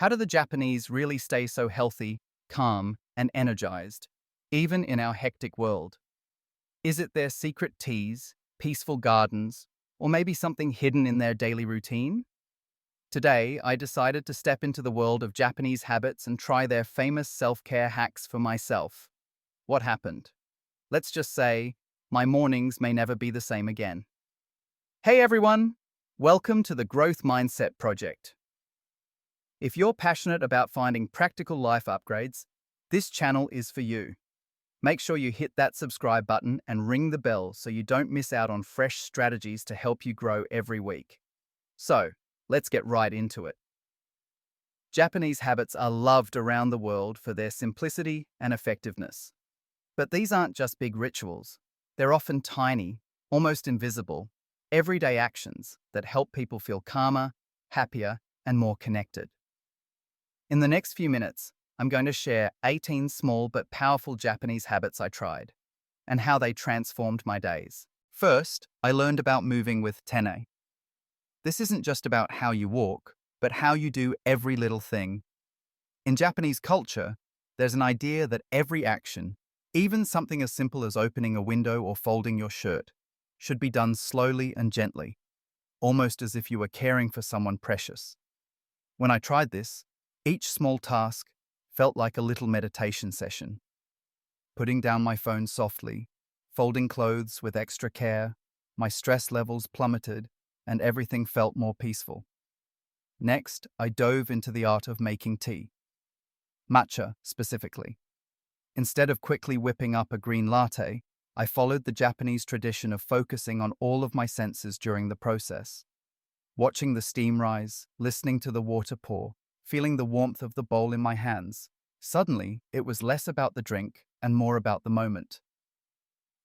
How do the Japanese really stay so healthy, calm, and energized, even in our hectic world? Is it their secret teas, peaceful gardens, or maybe something hidden in their daily routine? Today, I decided to step into the world of Japanese habits and try their famous self-care hacks for myself. What happened? Let's just say, my mornings may never be the same again. Hey everyone! Welcome to the Growth Mindset Project. If you're passionate about finding practical life upgrades, this channel is for you. Make sure you hit that subscribe button and ring the bell so you don't miss out on fresh strategies to help you grow every week. So, let's get right into it. Japanese habits are loved around the world for their simplicity and effectiveness. But these aren't just big rituals. They're often tiny, almost invisible, everyday actions that help people feel calmer, happier, and more connected. In the next few minutes, I'm going to share 18 small but powerful Japanese habits I tried and how they transformed my days. First, I learned about moving with tene. This isn't just about how you walk, but how you do every little thing. In Japanese culture, there's an idea that every action, even something as simple as opening a window or folding your shirt, should be done slowly and gently, almost as if you were caring for someone precious. When I tried this, each small task felt like a little meditation session. Putting down my phone softly, folding clothes with extra care, my stress levels plummeted, and everything felt more peaceful. Next, I dove into the art of making tea. Matcha, specifically. Instead of quickly whipping up a green latte, I followed the Japanese tradition of focusing on all of my senses during the process. Watching the steam rise, listening to the water pour, feeling the warmth of the bowl in my hands. Suddenly, it was less about the drink and more about the moment.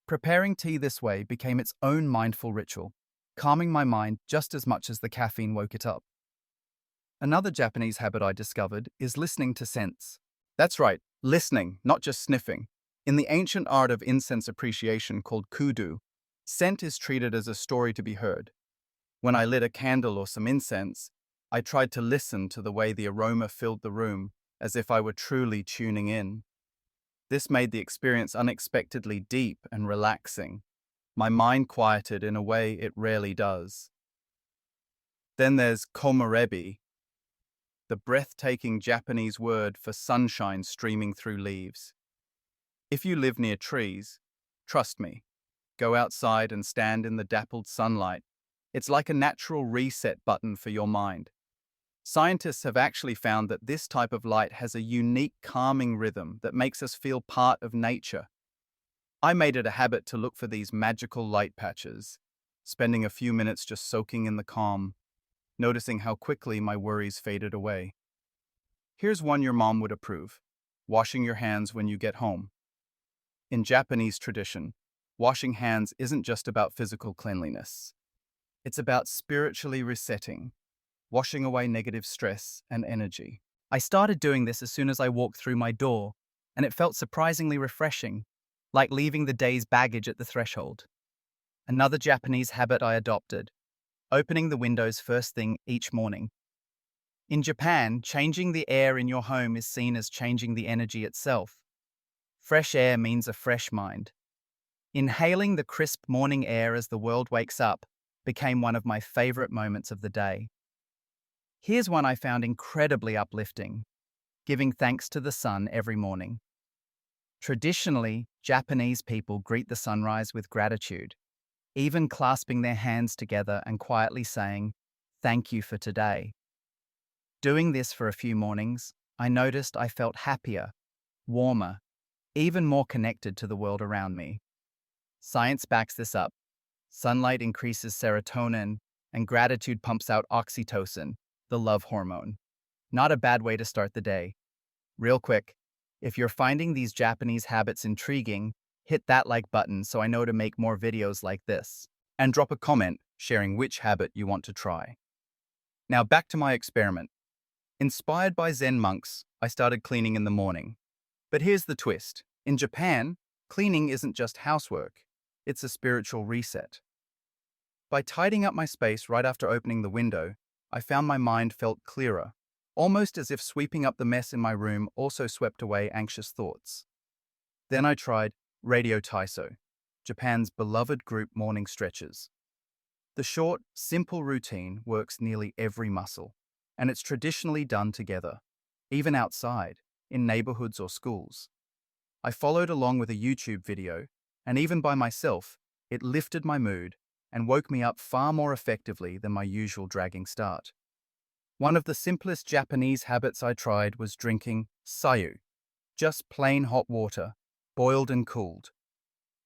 Preparing tea this way became its own mindful ritual, calming my mind just as much as the caffeine woke it up. Another Japanese habit I discovered is listening to scents. That's right, listening, not just sniffing. In the ancient art of incense appreciation called kudo, scent is treated as a story to be heard. When I lit a candle or some incense, I tried to listen to the way the aroma filled the room, as if I were truly tuning in. This made the experience unexpectedly deep and relaxing. My mind quieted in a way it rarely does. Then there's Komorebi, the breathtaking Japanese word for sunshine streaming through leaves. If you live near trees, trust me, go outside and stand in the dappled sunlight. It's like a natural reset button for your mind. Scientists have actually found that this type of light has a unique calming rhythm that makes us feel part of nature. I made it a habit to look for these magical light patches, spending a few minutes just soaking in the calm, noticing how quickly my worries faded away. Here's one your mom would approve: washing your hands when you get home. In Japanese tradition, washing hands isn't just about physical cleanliness. It's about spiritually resetting, washing away negative stress and energy. I started doing this as soon as I walked through my door, and it felt surprisingly refreshing, like leaving the day's baggage at the threshold. Another Japanese habit I adopted: opening the windows first thing each morning. In Japan, changing the air in your home is seen as changing the energy itself. Fresh air means a fresh mind. Inhaling the crisp morning air as the world wakes up became one of my favorite moments of the day. Here's one I found incredibly uplifting: giving thanks to the sun every morning. Traditionally, Japanese people greet the sunrise with gratitude, even clasping their hands together and quietly saying, "Thank you for today." Doing this for a few mornings, I noticed I felt happier, warmer, even more connected to the world around me. Science backs this up. Sunlight increases serotonin, and gratitude pumps out oxytocin, the love hormone. Not a bad way to start the day. Real quick, if you're finding these Japanese habits intriguing, hit that like button so I know to make more videos like this. And drop a comment sharing which habit you want to try. Now back to my experiment. Inspired by Zen monks, I started cleaning in the morning. But here's the twist. In Japan, cleaning isn't just housework. It's a spiritual reset. By tidying up my space right after opening the window, I found my mind felt clearer, almost as if sweeping up the mess in my room also swept away anxious thoughts. Then I tried Radio Taiso, Japan's beloved group morning stretches. The short, simple routine works nearly every muscle, and it's traditionally done together, even outside, in neighborhoods or schools. I followed along with a YouTube video, and even by myself, it lifted my mood and woke me up far more effectively than my usual dragging start. One of the simplest Japanese habits I tried was drinking sayu, just plain hot water, boiled and cooled.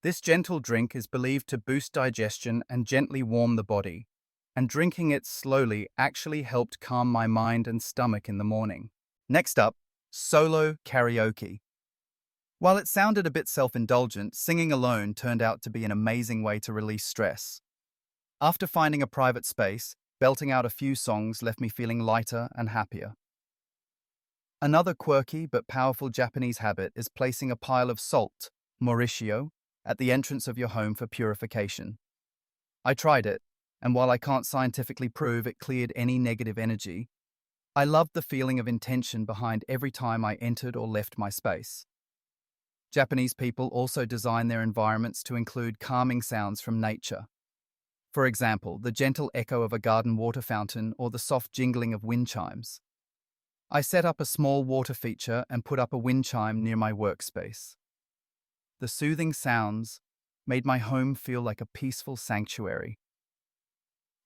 This gentle drink is believed to boost digestion and gently warm the body, and drinking it slowly actually helped calm my mind and stomach in the morning. Next up, solo karaoke. While it sounded a bit self-indulgent, singing alone turned out to be an amazing way to release stress. After finding a private space, belting out a few songs left me feeling lighter and happier. Another quirky but powerful Japanese habit is placing a pile of salt, Morishio, at the entrance of your home for purification. I tried it, and while I can't scientifically prove it cleared any negative energy, I loved the feeling of intention behind every time I entered or left my space. Japanese people also design their environments to include calming sounds from nature. For example, the gentle echo of a garden water fountain or the soft jingling of wind chimes. I set up a small water feature and put up a wind chime near my workspace. The soothing sounds made my home feel like a peaceful sanctuary.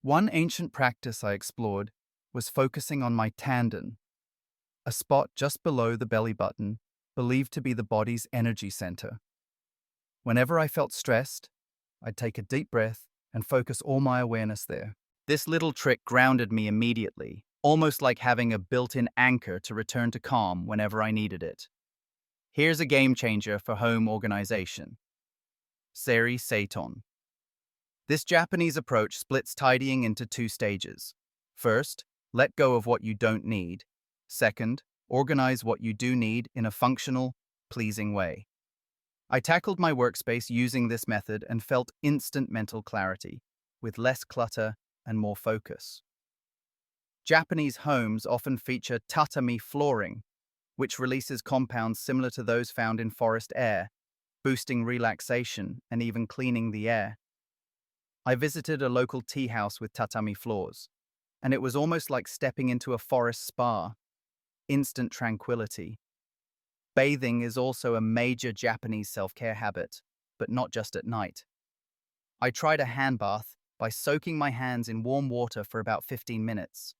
One ancient practice I explored was focusing on my tanden, a spot just below the belly button, believed to be the body's energy center. Whenever I felt stressed, I'd take a deep breath and focus all my awareness there. This little trick grounded me immediately, almost like having a built-in anchor to return to calm whenever I needed it. Here's a game changer for home organization. Seiri-Seiton. This Japanese approach splits tidying into two stages. First, let go of what you don't need. Second, organize what you do need in a functional, pleasing way. I tackled my workspace using this method and felt instant mental clarity, with less clutter and more focus. Japanese homes often feature tatami flooring, which releases compounds similar to those found in forest air, boosting relaxation and even cleaning the air. I visited a local tea house with tatami floors, and it was almost like stepping into a forest spa. Instant tranquility. Bathing is also a major Japanese self-care habit, but not just at night. I tried a hand bath by soaking my hands in warm water for about 15 minutes.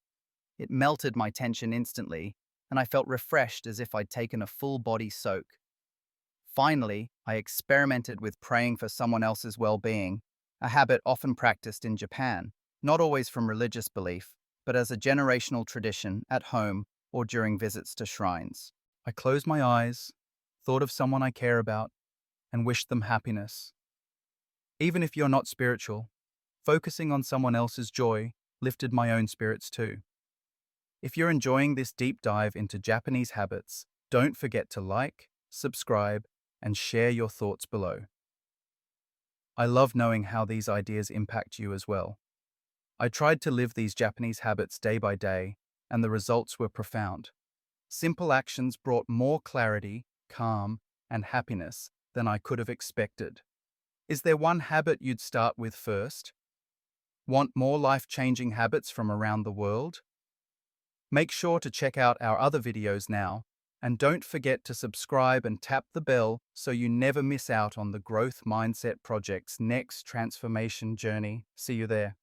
It melted my tension instantly, and I felt refreshed as if I'd taken a full body soak. Finally, I experimented with praying for someone else's well-being, a habit often practiced in Japan, not always from religious belief, but as a generational tradition at home or during visits to shrines. I closed my eyes, thought of someone I care about, and wished them happiness. Even if you're not spiritual, focusing on someone else's joy lifted my own spirits too. If you're enjoying this deep dive into Japanese habits, don't forget to like, subscribe, and share your thoughts below. I love knowing how these ideas impact you as well. I tried to live these Japanese habits day by day, and the results were profound. Simple actions brought more clarity, calm, and happiness than I could have expected. Is there one habit you'd start with first? Want more life-changing habits from around the world? Make sure to check out our other videos now, and don't forget to subscribe and tap the bell so you never miss out on the Growth Mindset Project's next transformation journey. See you there.